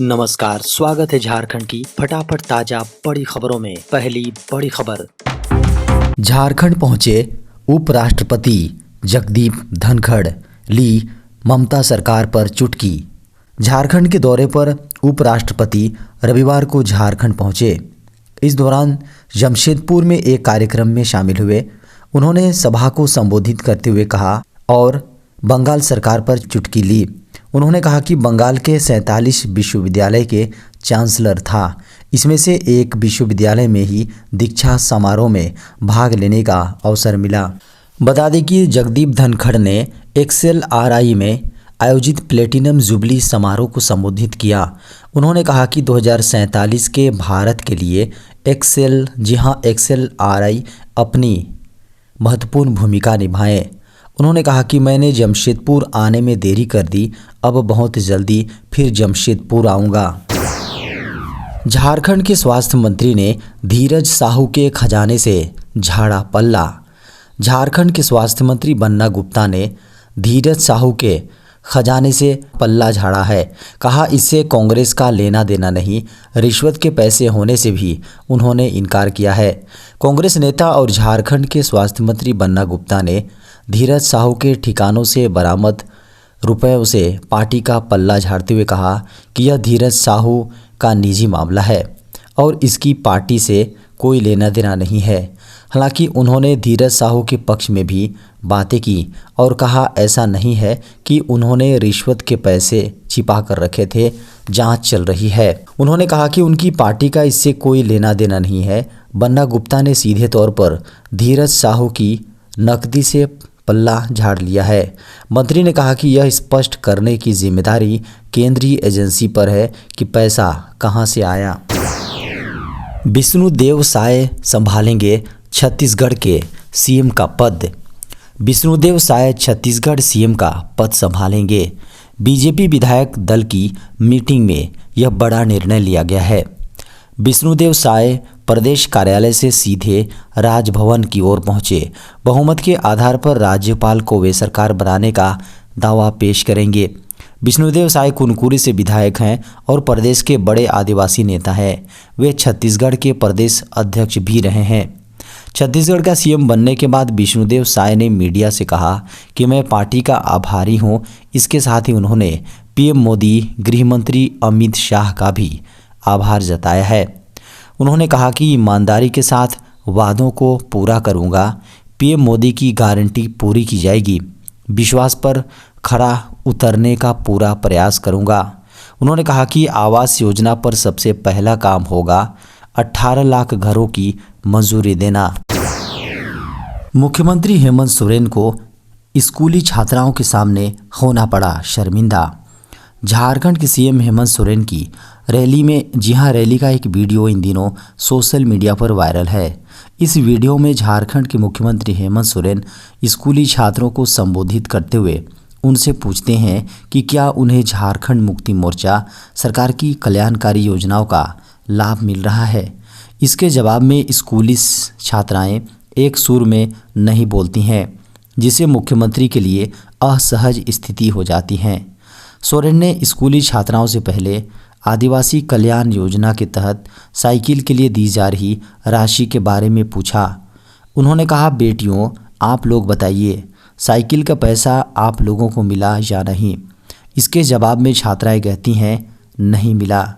नमस्कार, स्वागत है झारखंड की फटाफट ताजा बड़ी खबरों में। पहली बड़ी खबर, झारखंड पहुंचे उपराष्ट्रपति जगदीप धनखड़, ली ममता सरकार पर चुटकी। झारखंड के दौरे पर उपराष्ट्रपति रविवार को झारखंड पहुंचे। इस दौरान जमशेदपुर में एक कार्यक्रम में शामिल हुए। उन्होंने सभा को संबोधित करते हुए कहा और बंगाल सरकार पर चुटकी ली। उन्होंने कहा कि बंगाल के 47 विश्वविद्यालय के चांसलर था। इसमें से एक विश्वविद्यालय में ही दीक्षा समारोह में भाग लेने का अवसर मिला। बता दें कि जगदीप धनखड़ ने XLRI में आयोजित प्लेटिनम जुबली समारोह को संबोधित किया। उन्होंने कहा कि 2047 के भारत के लिए XLRI अपनी महत्वपूर्ण भूमिका निभाएं। उन्होंने कहा कि मैंने जमशेदपुर आने में देरी कर दी, अब बहुत जल्दी फिर जमशेदपुर आऊँगा। झारखंड के स्वास्थ्य मंत्री ने धीरज साहू के खजाने से झाड़ा पल्ला। झारखंड के स्वास्थ्य मंत्री बन्ना गुप्ता ने धीरज साहू के खजाने से पल्ला झाड़ा है। कहा इससे कांग्रेस का लेना देना नहीं, रिश्वत के पैसे होने से भी उन्होंने इनकार किया है। कांग्रेस नेता और झारखंड के स्वास्थ्य मंत्री बन्ना गुप्ता ने धीरज साहू के ठिकानों से बरामद रुपयों से पार्टी का पल्ला झाड़ते हुए कहा कि यह धीरज साहू का निजी मामला है और इसकी पार्टी से कोई लेना देना नहीं है। हालांकि उन्होंने धीरज साहू के पक्ष में भी बातें की और कहा ऐसा नहीं है कि उन्होंने रिश्वत के पैसे छिपा कर रखे थे, जांच चल रही है। उन्होंने कहा कि उनकी पार्टी का इससे कोई लेना देना नहीं है। बन्ना गुप्ता ने सीधे तौर पर धीरज साहू की नकदी से पल्ला झाड़ लिया है। मंत्री ने कहा कि यह स्पष्ट करने की जिम्मेदारी केंद्रीय एजेंसी पर है कि पैसा कहां से आया। विष्णुदेव साय संभालेंगे छत्तीसगढ़ के सीएम का पद। विष्णुदेव साय छत्तीसगढ़ सीएम का पद संभालेंगे। बीजेपी विधायक दल की मीटिंग में यह बड़ा निर्णय लिया गया है। विष्णुदेव साय प्रदेश कार्यालय से सीधे राजभवन की ओर पहुंचे। बहुमत के आधार पर राज्यपाल को वे सरकार बनाने का दावा पेश करेंगे। विष्णुदेव साय कुनकुरी से विधायक हैं और प्रदेश के बड़े आदिवासी नेता हैं। वे छत्तीसगढ़ के प्रदेश अध्यक्ष भी रहे हैं। छत्तीसगढ़ का सीएम बनने के बाद विष्णुदेव साय ने मीडिया से कहा कि मैं पार्टी का आभारी हूं। इसके साथ ही उन्होंने पीएम मोदी, गृह मंत्री अमित शाह का भी आभार जताया है। उन्होंने कहा कि ईमानदारी के साथ वादों को पूरा करूंगा। पीएम मोदी की गारंटी पूरी की जाएगी। विश्वास पर खरा उतरने का पूरा प्रयास करूंगा। उन्होंने कहा कि आवास योजना पर सबसे पहला काम होगा 18 लाख घरों की मंजूरी देना। मुख्यमंत्री हेमंत सोरेन को स्कूली छात्राओं के सामने होना पड़ा शर्मिंदा। झारखंड के सीएम हेमंत सोरेन की रैली में रैली का एक वीडियो इन दिनों सोशल मीडिया पर वायरल है। इस वीडियो में झारखंड के मुख्यमंत्री हेमंत सोरेन स्कूली छात्रों को संबोधित करते हुए उनसे पूछते हैं कि क्या उन्हें झारखंड मुक्ति मोर्चा सरकार की कल्याणकारी योजनाओं का लाभ मिल रहा है। इसके जवाब में स्कूली छात्राएं एक सुर में नहीं बोलती हैं, जिससे मुख्यमंत्री के लिए असहज स्थिति हो जाती है। सोरेन ने स्कूली छात्राओं से पहले आदिवासी कल्याण योजना के तहत साइकिल के लिए दी जा रही राशि के बारे में पूछा। उन्होंने कहा, बेटियों आप लोग बताइए, साइकिल का पैसा आप लोगों को मिला या नहीं। इसके जवाब में छात्राएं कहती हैं नहीं मिला।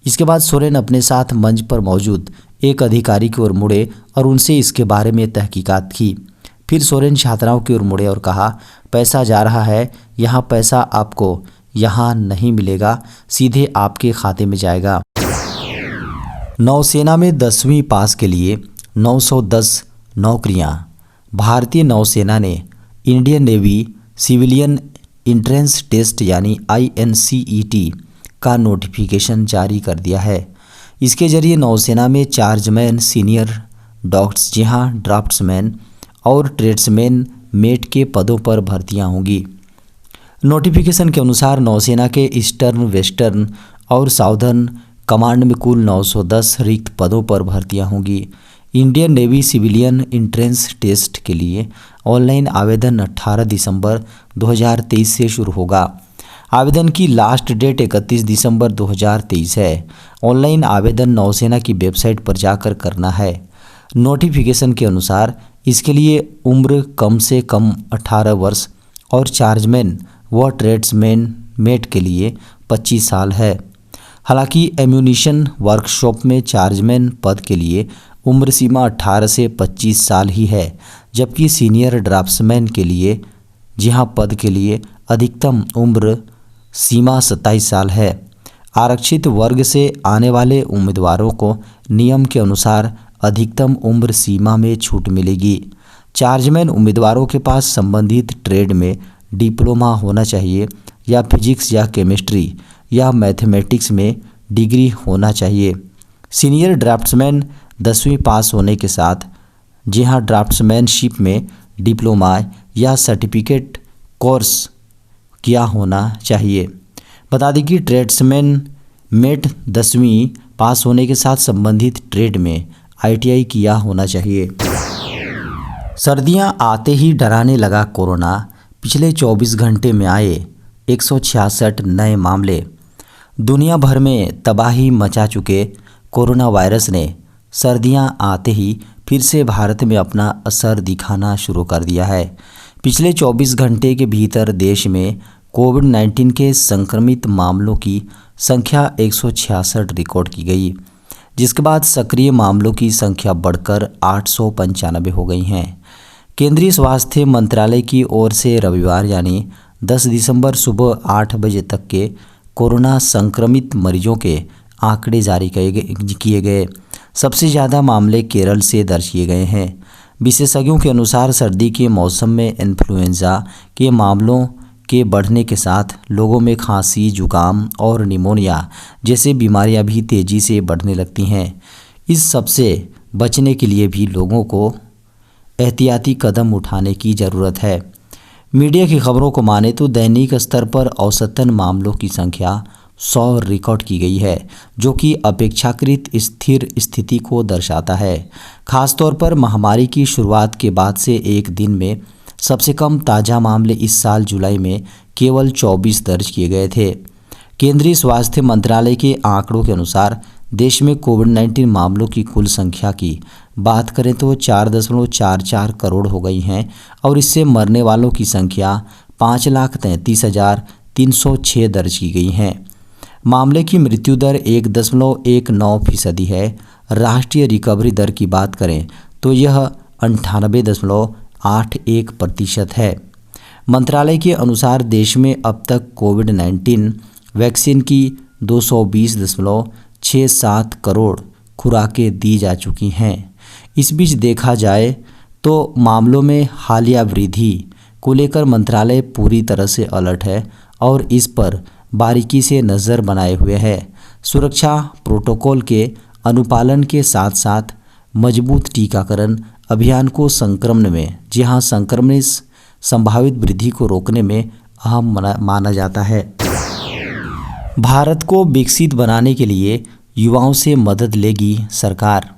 इसके बाद सोरेन अपने साथ मंच पर मौजूद एक अधिकारी की ओर मुड़े और उनसे इसके बारे में तहकीकात की। फिर सोरेन छात्राओं की ओर मुड़े और कहा, पैसा जा रहा है, यहाँ पैसा आपको यहाँ नहीं मिलेगा, सीधे आपके खाते में जाएगा। नौसेना में 10वीं पास के लिए 910 नौकरियां। भारतीय नौसेना ने Indian Navy civilian entrance test यानी INCET का नोटिफिकेशन जारी कर दिया है। इसके जरिए नौसेना में चार्जमैन, सीनियर डॉक्स, ड्राफ्ट्समैन और ट्रेड्समैन मेट के पदों पर भर्तियां होंगी। नोटिफिकेशन के अनुसार नौसेना के ईस्टर्न, वेस्टर्न और साउदर्न कमांड में कुल 910 रिक्त पदों पर भर्तियां होंगी। Indian Navy civilian entrance test के लिए ऑनलाइन आवेदन 18 दिसंबर 2023 से शुरू होगा। आवेदन की लास्ट डेट 31 दिसंबर 2023 है। ऑनलाइन आवेदन नौसेना की वेबसाइट पर जाकर करना है। नोटिफिकेशन के अनुसार इसके लिए उम्र कम से कम 18 वर्ष और चार्जमैन व ट्रेड्समैन मेट के लिए 25 साल है। हालांकि एम्यूनिशन वर्कशॉप में चार्जमैन पद के लिए उम्र सीमा 18 से 25 साल ही है, जबकि सीनियर ड्राफ्ट्समैन के लिए पद के लिए अधिकतम उम्र सीमा 27 साल है। आरक्षित वर्ग से आने वाले उम्मीदवारों को नियम के अनुसार अधिकतम उम्र सीमा में छूट मिलेगी। चार्जमैन उम्मीदवारों के पास संबंधित ट्रेड में डिप्लोमा होना चाहिए या फिजिक्स या केमिस्ट्री या मैथमेटिक्स में डिग्री होना चाहिए। सीनियर ड्राफ्ट्समैन 10वीं पास होने के साथ ड्राफ्ट्समैनशिप में डिप्लोमा या सर्टिफिकेट कोर्स किया होना चाहिए। बता दें कि ट्रेड्समैन मेट 10वीं पास होने के साथ संबंधित ट्रेड में ITI किया होना चाहिए। सर्दियां आते ही डराने लगा कोरोना। पिछले 24 घंटे में आए 166 नए मामले। दुनिया भर में तबाही मचा चुके कोरोना वायरस ने सर्दियां आते ही फिर से भारत में अपना असर दिखाना शुरू कर दिया है। पिछले 24 घंटे के भीतर देश में कोविड-19 के संक्रमित मामलों की संख्या 166 रिकॉर्ड की गई, जिसके बाद सक्रिय मामलों की संख्या बढ़कर 895 हो गई हैं। केंद्रीय स्वास्थ्य मंत्रालय की ओर से रविवार यानी 10 दिसंबर सुबह 8 बजे तक के कोरोना संक्रमित मरीजों के आंकड़े जारी किए गए। सबसे ज़्यादा मामले केरल से दर्ज किए गए हैं। विशेषज्ञों के अनुसार सर्दी के मौसम में इन्फ्लुएंजा के मामलों के बढ़ने के साथ लोगों में खांसी, जुकाम और निमोनिया जैसे बीमारियां भी तेज़ी से बढ़ने लगती हैं। इस सब से बचने के लिए भी लोगों को एहतियाती कदम उठाने की ज़रूरत है। मीडिया की खबरों को माने तो दैनिक स्तर पर औसतन मामलों की संख्या 100 रिकॉर्ड की गई है, जो कि अपेक्षाकृत स्थिर स्थिति को दर्शाता है। खासतौर पर महामारी की शुरुआत के बाद से एक दिन में सबसे कम ताज़ा मामले इस साल जुलाई में केवल 24 दर्ज किए गए थे। केंद्रीय स्वास्थ्य मंत्रालय के आंकड़ों के अनुसार देश में कोविड-19 मामलों की कुल संख्या की बात करें तो 4.44 करोड़ हो गई हैं और इससे मरने वालों की संख्या 5,33,306 दर्ज की गई हैं। मामले की मृत्यु दर 1.19% है। राष्ट्रीय रिकवरी दर की बात करें तो यह 98.81% है। मंत्रालय के अनुसार देश में अब तक कोविड-19 वैक्सीन की 220.67 करोड़ खुराकें दी जा चुकी हैं। इस बीच देखा जाए तो मामलों में हालिया वृद्धि को लेकर मंत्रालय पूरी तरह से अलर्ट है और इस पर बारीकी से नज़र बनाए हुए है। सुरक्षा प्रोटोकॉल के अनुपालन के साथ साथ मजबूत टीकाकरण अभियान को संक्रमण में संक्रमण संभावित वृद्धि को रोकने में अहम माना जाता है। भारत को विकसित बनाने के लिए युवाओं से मदद लेगी सरकार।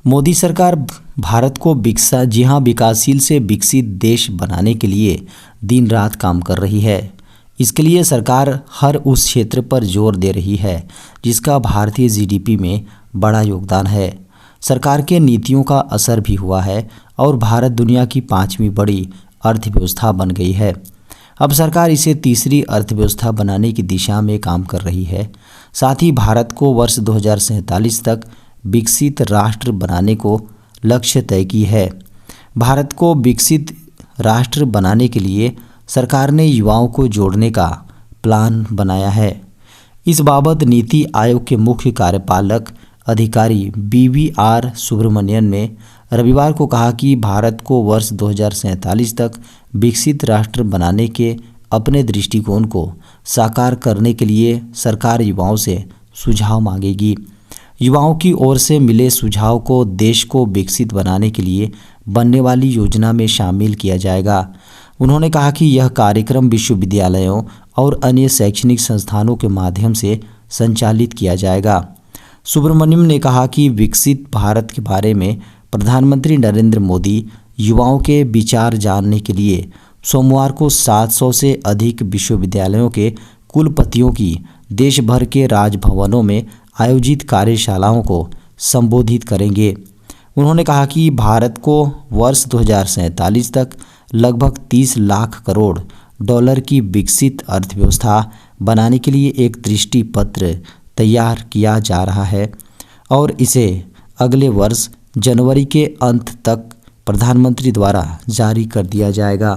मोदी सरकार भारत को विकासशील से विकसित देश बनाने के लिए दिन रात काम कर रही है। इसके लिए सरकार हर उस क्षेत्र पर जोर दे रही है जिसका भारतीय GDP में बड़ा योगदान है। सरकार के नीतियों का असर भी हुआ है और भारत दुनिया की 5वीं बड़ी अर्थव्यवस्था बन गई है। अब सरकार इसे तीसरी अर्थव्यवस्था बनाने की दिशा में काम कर रही है। साथ ही भारत को वर्ष 2047 तक विकसित राष्ट्र बनाने को लक्ष्य तय की है। भारत को विकसित राष्ट्र बनाने के लिए सरकार ने युवाओं को जोड़ने का प्लान बनाया है। इस बाबत नीति आयोग के मुख्य कार्यपालक अधिकारी BVR सुब्रमण्यन ने रविवार को कहा कि भारत को वर्ष 2047 तक विकसित राष्ट्र बनाने के अपने दृष्टिकोण को साकार करने के लिए सरकार युवाओं से सुझाव मांगेगी। युवाओं की ओर से मिले सुझाव को देश को विकसित बनाने के लिए बनने वाली योजना में शामिल किया जाएगा। उन्होंने कहा कि यह कार्यक्रम विश्वविद्यालयों और अन्य शैक्षणिक संस्थानों के माध्यम से संचालित किया जाएगा। सुब्रमण्यम ने कहा कि विकसित भारत के बारे में प्रधानमंत्री नरेंद्र मोदी युवाओं के विचार जानने के लिए सोमवार को 700 से अधिक विश्वविद्यालयों के कुलपतियों की देश भर के राजभवनों में आयोजित कार्यशालाओं को संबोधित करेंगे। उन्होंने कहा कि भारत को वर्ष 2047 तक लगभग 30 लाख करोड़ डॉलर की विकसित अर्थव्यवस्था बनाने के लिए एक दृष्टि पत्र तैयार किया जा रहा है और इसे अगले वर्ष जनवरी के अंत तक प्रधानमंत्री द्वारा जारी कर दिया जाएगा।